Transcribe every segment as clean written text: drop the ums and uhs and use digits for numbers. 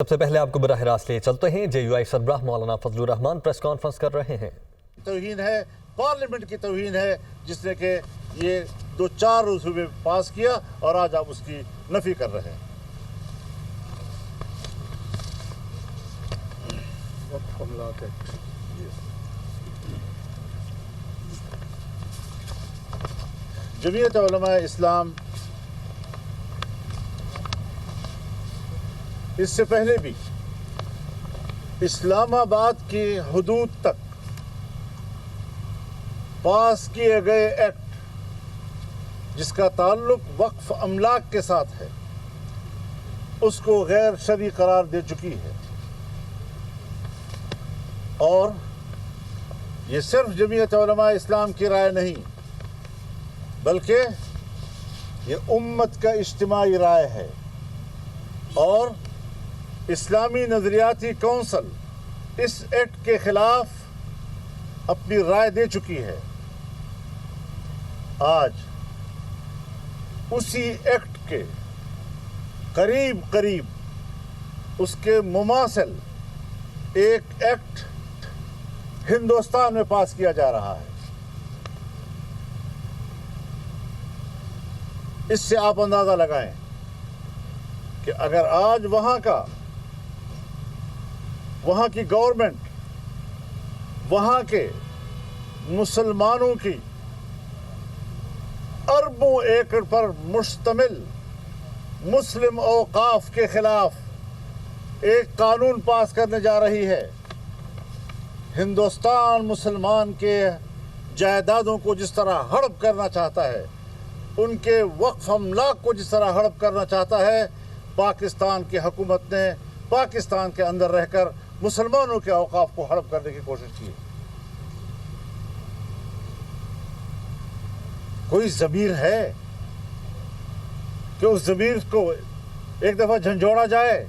سب سے پہلے آپ کو براہ راست لے چلتے ہیں JUI سربراہ مولانا فضل الرحمان پریس کانفرنس کر رہے ہیں۔ توہین ہے، پارلیمنٹ کی توہین ہے، جس نے کہ یہ 2-4 روزوں میں پاس کیا اور آج آپ اس کی نفی کر رہے ہیں۔ جمعیت علماء اسلام اس سے پہلے بھی اسلام آباد کی حدود تک پاس کیے گئے ایکٹ جس کا تعلق وقف املاک کے ساتھ ہے اس کو غیر شرعی قرار دے چکی ہے، اور یہ صرف جمعیت علماء اسلام کی رائے نہیں بلکہ یہ امت کا اجتماعی رائے ہے، اور اسلامی نظریاتی کونسل اس ایکٹ کے خلاف اپنی رائے دے چکی ہے۔ آج اسی ایکٹ کے قریب اس کے مماثل ایک ایکٹ ہندوستان میں پاس کیا جا رہا ہے۔ اس سے آپ اندازہ لگائیں کہ اگر آج وہاں کی گورنمنٹ وہاں کے مسلمانوں کی اربوں ایکڑ پر مشتمل مسلم اوقاف کے خلاف ایک قانون پاس کرنے جا رہی ہے، ہندوستان مسلمان کے جائیدادوں کو جس طرح ہڑپ کرنا چاہتا ہے، ان کے وقف املاک کو جس طرح ہڑپ کرنا چاہتا ہے، پاکستان کی حکومت نے پاکستان کے اندر رہ کر مسلمانوں کے اوقاف کو ہڑپ کرنے کی کوشش کی۔ کوئی ضمیر ہے کہ اس ضمیر کو ایک دفعہ جھنجھوڑا جائے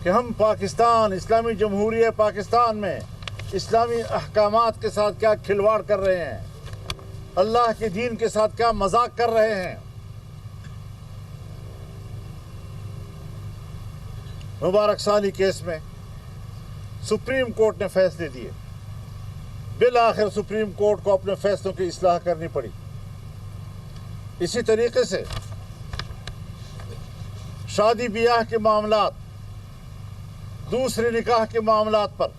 کہ ہم پاکستان، اسلامی جمہوریہ پاکستان میں اسلامی احکامات کے ساتھ کیا کھلواڑ کر رہے ہیں، اللہ کے دین کے ساتھ کیا مذاق کر رہے ہیں۔ مبارک ثانی کیس میں سپریم کورٹ نے فیصلے دیے، بالآخر سپریم کورٹ کو اپنے فیصلوں کی اصلاح کرنی پڑی۔ اسی طریقے سے شادی بیاہ کے معاملات، دوسرے نکاح کے معاملات پر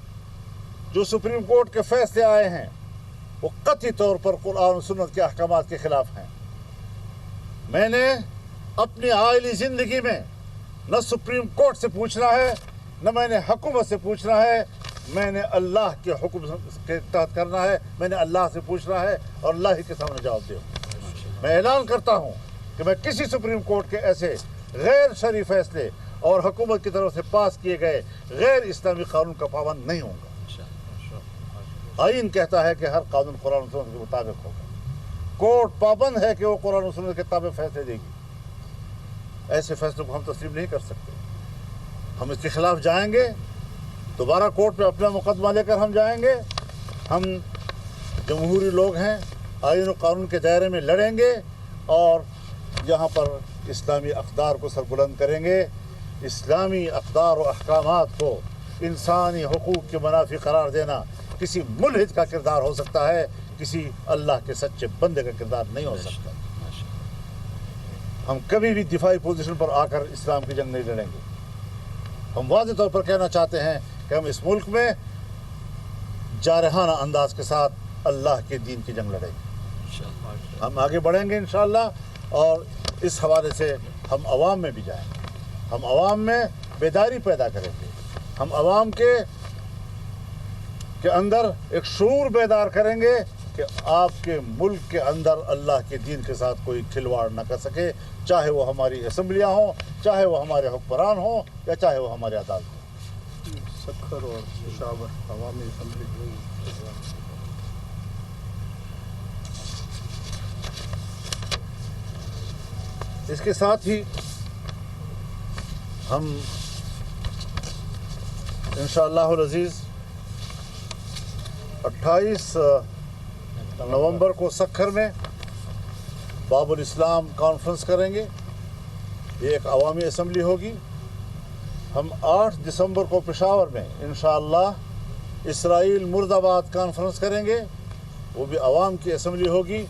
جو سپریم کورٹ کے فیصلے آئے ہیں وہ قطعی طور پر قرآن و سنت کے احکامات کے خلاف ہیں۔ میں نے اپنی عائلی زندگی میں نہ سپریم کورٹ سے پوچھنا ہے، نہ میں نے حکومت سے پوچھنا ہے، میں نے اللہ کے حکم کے تحت کرنا ہے، میں نے اللہ سے پوچھنا ہے اور اللہ ہی کے سامنے جواب دے۔ میں اعلان کرتا ہوں کہ میں کسی سپریم کورٹ کے ایسے غیر شرعی فیصلے اور حکومت کی طرف سے پاس کیے گئے غیر اسلامی قانون کا پابند نہیں ہوں گا۔ آئین کہتا ہے کہ ہر قانون قرآن و سنت کے مطابق ہوگا، کورٹ پابند ہے کہ وہ قرآن و سنت کے تابع فیصلے دے گی۔ ایسے فیصلوں کو ہم تسلیم نہیں کر سکتے، ہم اس کے خلاف جائیں گے، دوبارہ کورٹ پہ اپنا مقدمہ لے کر ہم جائیں گے۔ ہم جمہوری لوگ ہیں، آئین و قانون کے دائرے میں لڑیں گے اور یہاں پر اسلامی اقدار کو سربلند کریں گے۔ اسلامی اقدار و احکامات کو انسانی حقوق کے منافی قرار دینا کسی ملحد کا کردار ہو سکتا ہے، کسی اللہ کے سچے بندے کا کردار نہیں ہو سکتا۔ ہم کبھی بھی دفاعی پوزیشن پر آ کر اسلام کی جنگ نہیں لڑیں گے۔ ہم واضح طور پر کہنا چاہتے ہیں کہ ہم اس ملک میں جارحانہ انداز کے ساتھ اللہ کے دین کی جنگ لڑیں گے۔ ہم آگے بڑھیں گے انشاءاللہ، اور اس حوالے سے ہم عوام میں بھی جائیں گے، ہم عوام میں بیداری پیدا کریں گے، ہم عوام کے اندر ایک شعور بیدار کریں گے کہ آپ کے ملک کے اندر اللہ کے دین کے ساتھ کوئی کھلواڑ نہ کر سکے، چاہے وہ ہماری اسمبلیاں ہوں، چاہے وہ ہمارے حکمران ہوں، یا چاہے وہ ہمارے عدالت ہوں۔ سکھر اور پشاور عوامی اسمبلی۔ اس کے ساتھ ہی ہم انشاءاللہ العزیز 28 نومبر کو سکھر میں باب الاسلام کانفرنس کریں گے۔ یہ ایک عوامی اسمبلی ہوگی हम 8 दिसंबर को पेशावर में इंशाअल्लाह इसराइल मुर्दाबाद कॉन्फ्रेंस करेंगे। वो भी आवाम की असम्बली होगी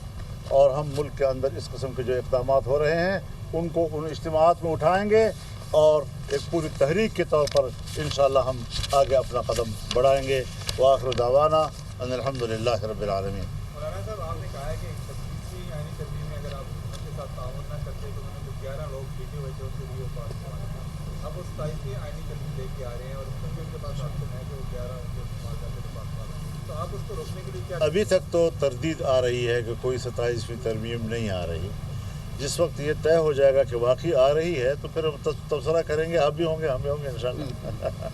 और हम मुल्क के अंदर इस किस्म के जो इक़दाम हो रहे हैं उनको उन इज्तिमात में उठाएंगे और एक पूरी तहरीक के तौर पर इंशाअल्लाह हम आगे अपना कदम बढ़ाएंगे। वाखिर दावाना अनिल हम्दुलिल्लाहि रब्बिल आलमीन। मौलाना साहब, आपने कहा है कि 26वीं आईनी तरमीम में अगर आप उनके साथ ताउन न करते तो उन्होंने जो 11 लोग जीते हुए थे उनसे भी पास करवाना था। अब वो 27वीं आईनी तरमीम लेके आ रहे हैं और उनके पास ऑप्शन है कि वो 11 उनको इस्तेमाल करके तो पास करवा लें। तो आप उसको रोकने के लिए क्या? अभी तक तो तरदीद आ रही है कि कोई 27वीं तरमीम नहीं आ रही। जिस वक्त ये तय हो जाएगा कि वाकई आ रही है तो फिर हम तबसरा करेंगे, आप भी होंगे, हम भी होंगे इंशाअल्लाह।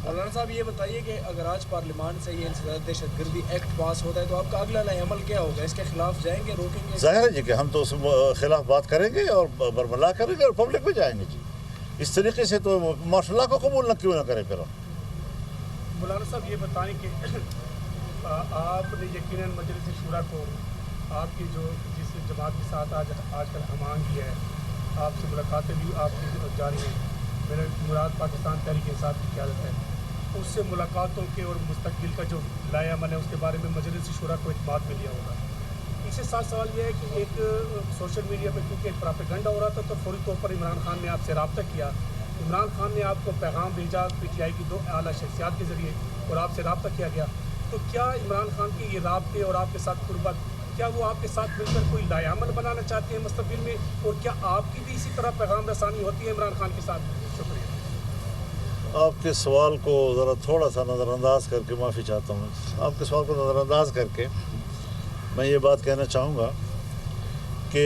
मौलाना साहब, ये बताइए कि अगर आज पार्लियामान से ये इंसदाद दहशतगर्दी एक्ट पास होता है तो आपका अगला अमल क्या होगा? इसके खिलाफ जाएंगे, रोकेंगे? ज़ाहिर है जी कि हम तो उस खिलाफ बात करेंगे और बरमला करेंगे और पब्लिक में जाएंगे जी। इस तरीके से तो माशाल्लाह को कबूल न क्यों ना करें फिर हम। मौलाना साहब, ये बताएं कि आपने यकीनन मजलिस शूरा को आपकी जो जिस जमात के साथ आजकल हमान किया है, आपसे मुलाकातें भी आपकी जारी हैं। मेरा मुराद पाकिस्तान तहरीक इंसाफ की क़यादत है, उससे मुलाकातों के और मुस्तकबिल का जो लाया अमल है उसके बारे में मजलिस शूरा को इत्मीनान में लिया होगा। इससे साथ सवाल यह है कि एक सोशल मीडिया पर क्योंकि एक प्रोपेगेंडा हो रहा था तो फौरी तौर पर इमरान खान ने आपसे रब्ता किया। इमरान खान ने आपको पैगाम भेजा PTI की 2 आला शख्सियात के ज़रिए और आपसे रब्ता किया गया। तो क्या इमरान खान के ये राब्ते और आपके साथ कुर्बत, क्या वो आपके साथ मिलकर कोई लायामल बनाना चाहते हैं मुस्तक़बिल में? और क्या आपकी भी इसी तरह पैगाम रसानी होती है इमरान खान के साथ? शुक्रिया। आपके सवाल को ज़रा थोड़ा सा नज़रअंदाज करके, माफ़ी चाहता हूँ, आपके सवाल को नज़रअंदाज करके मैं ये बात कहना चाहूँगा कि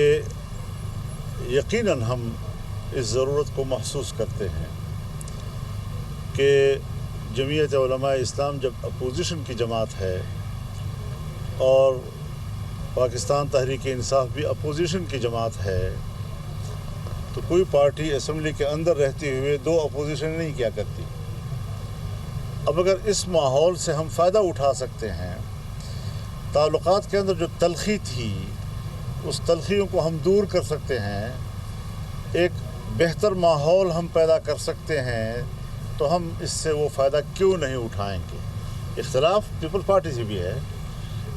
यकीनन हम इस ज़रूरत को महसूस करते हैं कि जमीयत उलमा इस्लाम जब अपोजिशन की जमात है और पाकिस्तान तहरीक इंसाफ भी अपोजिशन की जमात है, तो कोई पार्टी असम्बली के अंदर रहते हुए 2 अपोजिशन नहीं किया करती। अब अगर इस माहौल से हम फ़ायदा उठा सकते हैं, ताल्लुकात के अंदर जो तलखी थी उस तलखियों को हम दूर कर सकते हैं, एक बेहतर माहौल हम पैदा कर सकते हैं, तो हम इससे वो फ़ायदा क्यों नहीं उठाएंगे। इख्तलाफ पीपल्स पार्टी से भी है,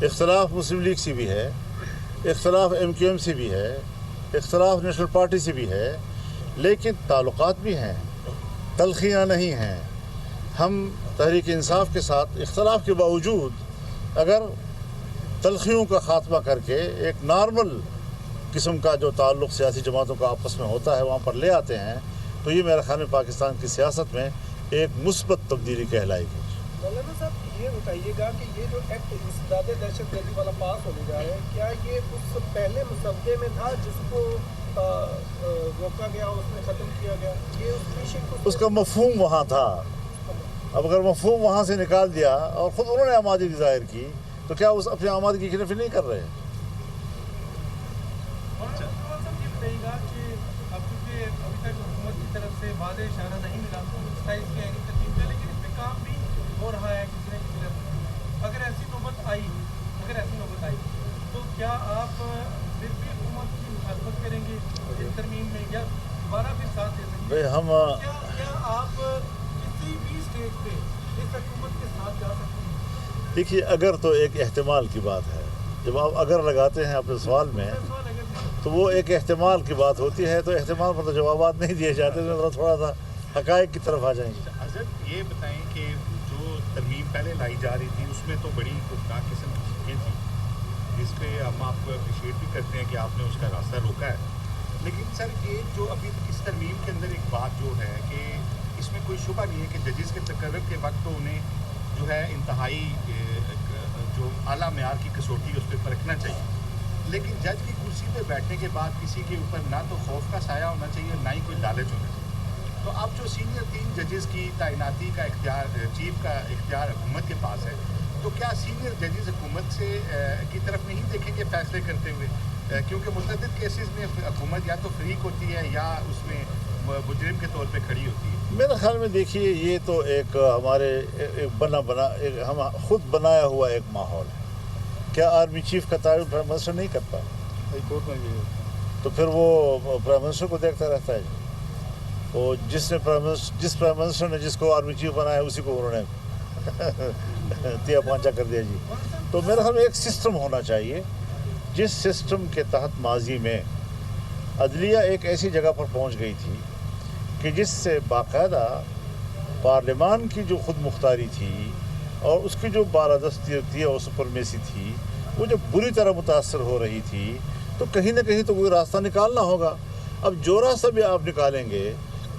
इख्तलाफ मुस्लिम लीग से भी है, इख्तलाफ MQM से भी है, इख्तलाफ नेशनल पार्टी से भी है, लेकिन ताल्लुकात भी हैं, तलखियाँ नहीं हैं। हम तहरीक इंसाफ के साथ इख्तलाफ के बावजूद अगर तलखियों का ख़ात्मा करके एक नॉर्मल किस्म का जो ताल्लुक़ सियासी जमातों का आपस में होता है वहाँ पर ले आते हैं, तो ये मेरे ख़्याल में पाकिस्तान की सियासत में एक मुस्बत तब्दीली कहलाएगी। मौलाना साहब, ये बताइएगा कि ये जो एक्ट इंसदाद दहशतगर्दी वाला पास होने जा रहा है, क्या ये उस पहले मुसद्दे में था जिसको रोका गया, उसमें ख़त्म किया गया? ये उस विषय को उसका मफ़हूम वहाँ था। अब अगर मफ़हूम वहाँ से निकाल दिया और ख़ुद उन्होंने आमादगी ज़ाहिर की, तो क्या उस अपनी आमादगी की खिलाफी नहीं कर रहे हैं? ये बताइएगा कि अब चूँकि अभी तक हुकूमत की तरफ से वाज़ेह इशारा नहीं मिला 27 की आईनी तरमीम का, लेकिन इस पर काम भी हो रहा है किसी न किसी तरफ। अगर ऐसी नौबत आई तो क्या आप फिर भी हुकूमत की मुखालफत करेंगे इस तरमीम में या दोबारा फिर साथ दे सकते हैं? क्या आप किसी भी स्टेज पे इस हुकूमत के साथ जा सकते हैं? देखिए, अगर तो एक एहतिमाल की बात है। जब आप अगर लगाते हैं अपने सवाल में तो वो एक एहतिमाल की बात होती है, तो एहतिमाल पर तो जवाब नहीं दिए जाते, तो थोड़ा सा हक़ाइक़ की तरफ आ जाएंगे। अजहर, ये बताएं कि जो तरमीम पहले लाई जा रही थी उसमें तो बड़ी खौफनाक किस्म की चीज़ें थी, जिस पे हम आपको अप्रिशिएट भी करते हैं कि आपने उसका रास्ता रोका है। लेकिन सर, ये जो अभी इस तरमीम के अंदर एक बात जो है कि इसमें कोई शुबा नहीं है कि जजेस के तकर्रर के वक्त तो उन्हें जो है इंतहाई जो आला मेयार की कसौटी उस पर रखना चाहिए, लेकिन जज की कुर्सी पे बैठने के बाद किसी के ऊपर ना तो खौफ का साया होना चाहिए, ना ही कोई लालच होना चाहिए। तो अब जो सीनियर 3 जजेस की तैनाती का इख्तियार, चीफ का इख्तियार हुकूमत के पास है, तो क्या सीनियर जजेस हुकूमत से की तरफ नहीं देखेंगे फैसले करते हुए? क्योंकि मुतअद्दिद केसेस में हुकूमत या तो फ्रीक होती है या उसमें मुजरिम के तौर पे खड़ी होती है। मेरे ख्याल में देखिए, ये तो एक हमारे एक हम खुद बनाया हुआ एक माहौल है। क्या आर्मी चीफ का तयन प्राइम मिनिस्टर नहीं करता? हाई कोर्ट में भी तो फिर वो प्राइम मिनिस्टर को देखता रहता है। वो जिस प्राइम मिनिस्टर ने जिसको आर्मी चीफ बनाया उसी को उन्होंने तिया पांचा कर दिया जी। तो मेरे ख्याल में एक सिस्टम होना चाहिए जिस सिस्टम के तहत माजी में अदलिया एक ऐसी जगह पर पहुंच गई थी कि जिससे बाकायदा पार्लियामान की जो खुद मुख्तारी थी और उसकी जो बालादस्ती थी और सुपरमेसी थी वो जब बुरी तरह मुतासर हो रही थी, तो कहीं ना कहीं तो कोई रास्ता निकालना होगा। अब जो रास्ता भी आप निकालेंगे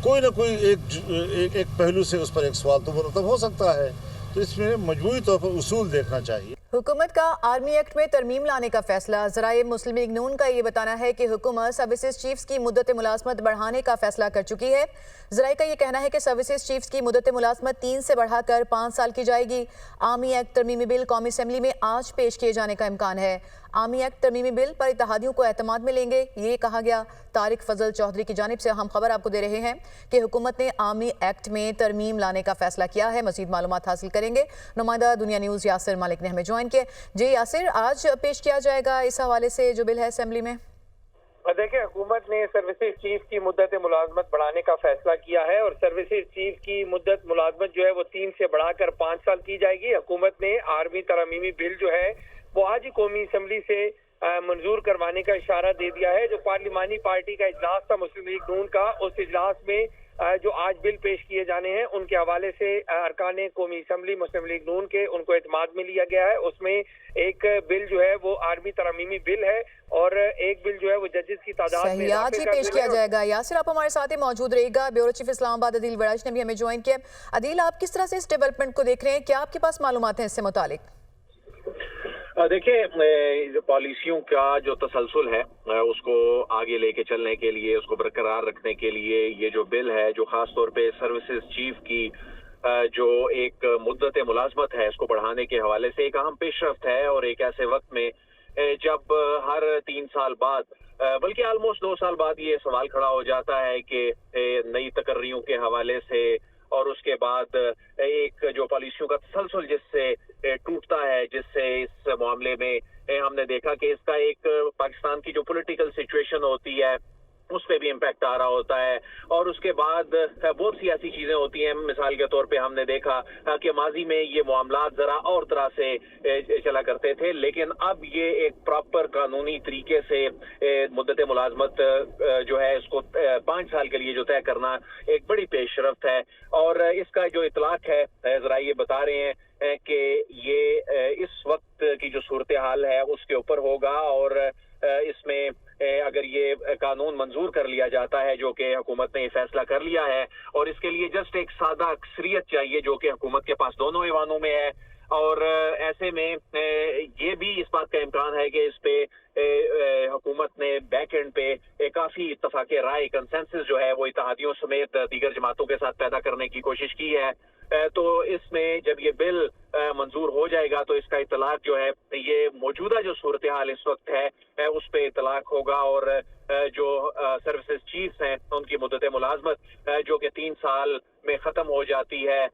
कोई ना कोई एक पहलू से उस पर एक सवाल तो मुरतब हो सकता है। तो इसमें मजबूरी तौर पर उसूल देखना चाहिए। हुकूमत का आर्मी एक्ट में तरमीम लाने का फैसला। ज़राए मुस्लिम लीग नून का ये बताना है कि हुकूमत सर्विसेज चीफ्स की मुद्दत मुलाजमत बढ़ाने का फैसला कर चुकी है। ज़राए का ये कहना है कि सर्विसेज चीफ्स की मुद्दत मुलाजमत 3 से बढ़ाकर 5 साल की जाएगी। आर्मी एक्ट तरमीमी बिल कौमी असम्बली में आज पेश किए जाने का इम्कान है। आर्मी एक्ट तरमीमी बिल पर इत्तेहादियों को एतमाद में लेंगे, ये कहा गया। तारिक फजल चौधरी की जानिब से हम खबर आपको दे रहे हैं कि हुकूमत ने आर्मी एक्ट में तरमीम लाने का फैसला किया है। मज़ीद मालूमात हासिल करेंगे। नुमाइंदा दुनिया न्यूज़ यासिर मालिक ने हमें ज्वाइन किया। जी यासिर, आज पेश किया जाएगा इस हवाले से जो बिल है असेंबली में? देखिए, हुकूमत ने सर्विसेज चीफ की मुद्दत मुलाजमत बढ़ाने का फैसला किया है और सर्विसेज चीफ की मुद्दत मुलाजमत जो है वो 3 से बढ़ाकर 5 साल की जाएगी। हुकूमत ने आर्मी तरमीमी बिल जो है वो आज ही कौमी असम्बली से मंजूर करवाने का इशारा दे दिया है। जो पार्लिमानी पार्टी का इजलास था मुस्लिम लीग नून का, उस इजलास में जो आज बिल पेश किए जाने हैं उनके हवाले से अरकान कौमी असम्बली मुस्लिम लीग नून के उनको एतमाद में लिया गया है। उसमें एक बिल जो है वो आर्मी तरमीमी बिल है और एक बिल जो है वो जजेस की तादाद में आज ही पेश किया जाएगा। यासिर, आप हमारे साथ ही मौजूद रहेगा। ब्यूरो चीफ इस्लामाबाद अदील वड़ाइश ने भी हमें ज्वाइन किया। अदील, आप किस तरह से इस डेवलपमेंट को देख रहे हैं? क्या आपके पास मालूमात हैं इससे मुतालिक? देखिए, पॉलिसियों का जो तसलसल है उसको आगे लेके चलने के लिए, उसको बरकरार रखने के लिए ये जो बिल है, जो खास तौर पे सर्विसेज चीफ की जो एक मुद्दत मुलाजमत है इसको बढ़ाने के हवाले से एक अहम पेशरफ्त है। और एक ऐसे वक्त में जब हर 3 साल बाद बल्कि ऑलमोस्ट 2 साल बाद ये सवाल खड़ा हो जाता है कि नई तकर्रियों के हवाले से और उसके बाद एक जो पॉलिसियों का तसलसल जिससे टूटता है, जिससे इस मामले में हमने देखा कि इसका एक पाकिस्तान की जो पॉलिटिकल सिचुएशन होती है उस पे भी इम्पैक्ट आ रहा होता है। और उसके बाद बहुत सी ऐसी चीजें होती हैं। मिसाल के तौर पे हमने देखा कि माजी में ये मामलात जरा और तरह से चला करते थे, लेकिन अब ये एक प्रॉपर कानूनी तरीके से मुद्दत मुलाजमत जो है इसको 5 साल के लिए जो तय करना एक बड़ी पेशरफ्त है। और इसका जो इतलाक है, जरा ये बता रहे हैं कि ये इस वक्त की जो सूरत हाल है उसके ऊपर होगा और इसमें अगर ये कानून मंजूर कर लिया जाता है, जो कि हुकूमत ने ये फैसला कर लिया है, और इसके लिए जस्ट एक सादा अक्सरियत चाहिए जो कि हुकूमत के पास दोनों ऐवानों में है। और ऐसे में ये भी इस बात का इम्कान है कि इस पे हुकूमत ने बैक एंड पे काफी इत्तफाक राय, कंसेंसस जो है वो इत्तेहादियों समेत दीगर जमातों के साथ पैदा करने की कोशिश की है। तो इसमें जब ये बिल मंजूर हो जाएगा तो इसका इतलाक जो है, ये मौजूदा जो सूरत हाल इस वक्त है उस पे इतलाक होगा। और जो सर्विसेज चीफ्स हैं उनकी मुद्दत मुलाजमत जो कि 3 साल में ख़त्म हो जाती है,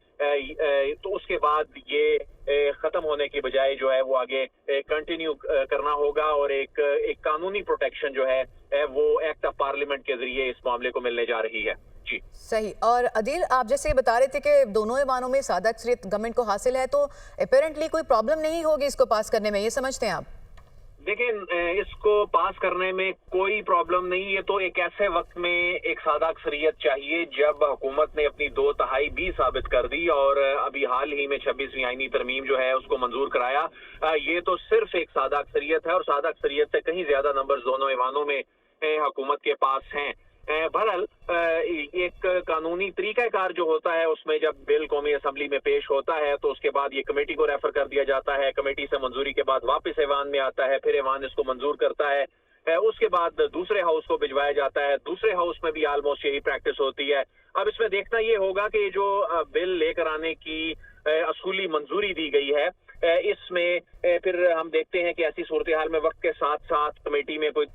तो उसके बाद ये ख़त्म होने की बजाय जो है वो आगे कंटिन्यू करना होगा और एक कानूनी प्रोटेक्शन जो है वो एक्ट ऑफ पार्लियामेंट के जरिए इस मामले को मिलने जा रही है। जी सही। और अदील, आप जैसे बता रहे थे कि दोनों ऐवानों में सादा अक्सरियत गवर्नमेंट को हासिल है, तो अपेरेंटली कोई प्रॉब्लम नहीं होगी इसको पास करने में, ये समझते हैं आप? देखिए, इसको पास करने में कोई प्रॉब्लम नहीं है। तो एक ऐसे वक्त में एक सादा अक्सरियत चाहिए जब हुकूमत ने अपनी 2/3 भी साबित कर दी और अभी हाल ही में 26वीं आईनी तरमीम जो है उसको मंजूर कराया। ये तो सिर्फ एक सादा अक्सरियत है और सादा अक्सरियत से कहीं ज्यादा नंबर दोनों ऐवानों में हुकूमत के पास हैं। बहरहाल एक कानूनी तरीकाकार जो होता है उसमें जब बिल कौमी असम्बली में पेश होता है तो उसके बाद ये कमेटी को रेफर कर दिया जाता है। कमेटी से मंजूरी के बाद वापस ऐवान में आता है, फिर ऐवान इसको मंजूर करता है, उसके बाद दूसरे हाउस को भिजवाया जाता है। दूसरे हाउस में भी ऑलमोस्ट यही प्रैक्टिस होती है। अब इसमें देखना ये होगा कि जो बिल लेकर आने की असूली मंजूरी दी गई है इसमें फिर हम देखते हैं कि ऐसी सूरत हाल में वक्त के साथ साथ कमेटी में कोई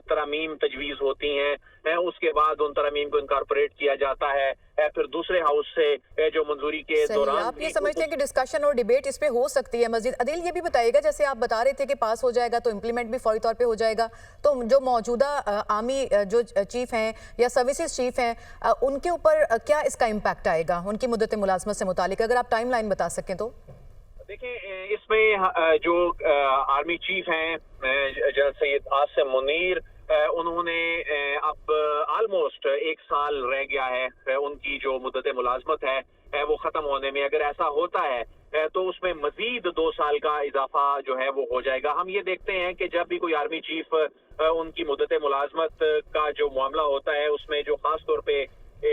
तरमीम तजवीज़ होती हैं, उसके बाद उन तरमीम को इनकॉर्पोरेट किया जाता है, फिर दूसरे हाउस से जो मंजूरी के दौरान आप ये समझते हैं कि डिस्कशन और डिबेट इस पे हो सकती है मजीद? अदिल, ये भी बताइएगा, जैसे आप बता रहे थे कि पास हो जाएगा तो इम्प्लीमेंट भी फौरी तौर पे हो जाएगा, तो जो मौजूदा आर्मी जो चीफ हैं या सर्विसेज चीफ हैं, उनके ऊपर क्या इसका इम्पैक्ट आएगा उनकी मुद्दत मुलाजमत से मुतालिक? अगर आप टाइम लाइन बता सकें तो। देखिए, इसमें जो आर्मी चीफ हैं जनरल सैयद आसिम मुनीर, उन्होंने अब ऑलमोस्ट 1 साल रह गया है उनकी जो मुद्दत मुलाजमत है वो ख़त्म होने में। अगर ऐसा होता है तो उसमें मजीद 2 साल का इजाफा जो है वो हो जाएगा। हम ये देखते हैं कि जब भी कोई आर्मी चीफ उनकी मुद्दत मुलाजमत का जो मामला होता है उसमें जो ख़ास तौर पे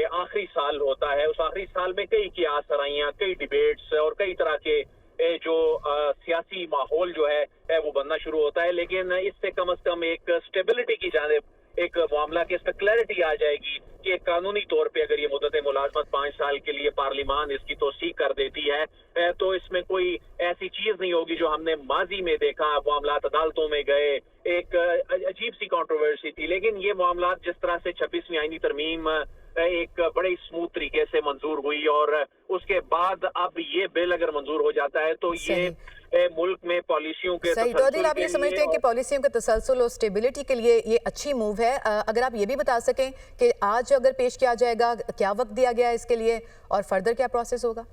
आखिरी साल होता है, उस आखिरी साल में कई कियास सराइयाँ, कई डिबेट्स और कई तरह के जो सियासी माहौल जो है वो बनना शुरू होता है। लेकिन इससे कम से कम एक स्टेबिलिटी की जानिब एक मामला के इस पर क्लैरिटी आ जाएगी कि कानूनी तौर पे अगर ये मुद्दत मुलाजमत 5 साल के लिए पार्लिमान इसकी तौसीक कर देती है तो इसमें कोई ऐसी चीज नहीं होगी जो हमने माजी में देखा, मामलात अदालतों में गए, एक अजीब सी कंट्रोवर्सी थी। लेकिन ये मामलात जिस तरह से 26वीं आईनी तरमीम एक बड़े स्मूथ तरीके से मंजूर हुई और उसके बाद अब ये बिल अगर मंजूर हो जाता है तो ये मुल्क में पॉलिसियों के सही। तो अदिल, आप ये समझते हैं कि पॉलिसियों के तसलसल और स्टेबिलिटी के लिए ये अच्छी मूव है? अगर आप ये भी बता सकें कि आज अगर पेश किया जाएगा, क्या वक्त दिया गया है इसके लिए और फर्दर क्या प्रोसेस होगा?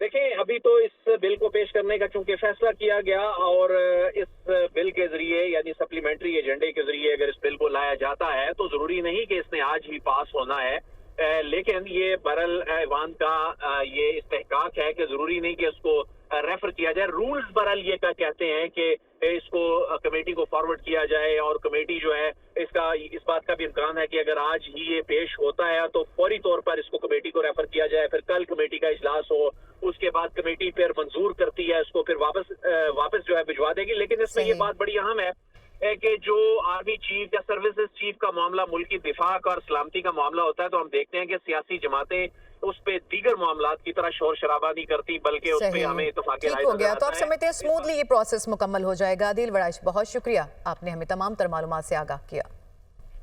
देखें, अभी तो इस बिल को पेश करने का चूंकि फैसला किया गया और इस बिल के जरिए यानी सप्लीमेंट्री एजेंडे के जरिए अगर इस बिल को लाया जाता है तो जरूरी नहीं कि इसने आज ही पास होना है, लेकिन ये बहरहाल ऐवान का ये इस्तेहकाक है कि जरूरी नहीं कि इसको रेफर किया जाए। रूल्स बहरहाल ये कहते हैं कि इसको कमेटी को फॉरवर्ड किया जाए और कमेटी जो है इस बात का भी इम्कान है कि अगर आज ही ये पेश होता है तो फौरी तौर पर इसको कमेटी को रेफर किया जाए, फिर कल कमेटी का इजलास हो, उसके बाद कमेटी फिर मंजूर करती है इसको, फिर वापस जो है भिजवा देगी। लेकिन इसमें ये बात बड़ी अहम है कि जो आर्मी चीफ या सर्विसेज चीफ का मामला मुल्क की दिफा और सलामती का मामला होता है तो हम देखते हैं कि सियासी जमातें उस पे दीगर मामलात की तरह शोर शराबा नहीं करती, बल्कि उस पे हमें इत्तेफाक राय हो गया। तो आप समझते हैं स्मूथली ये प्रोसेस मुकम्मल हो जाएगा? आदिल वड़ाइश, बहुत शुक्रिया, आपने हमें तमाम तर मालूमात से आगाह किया।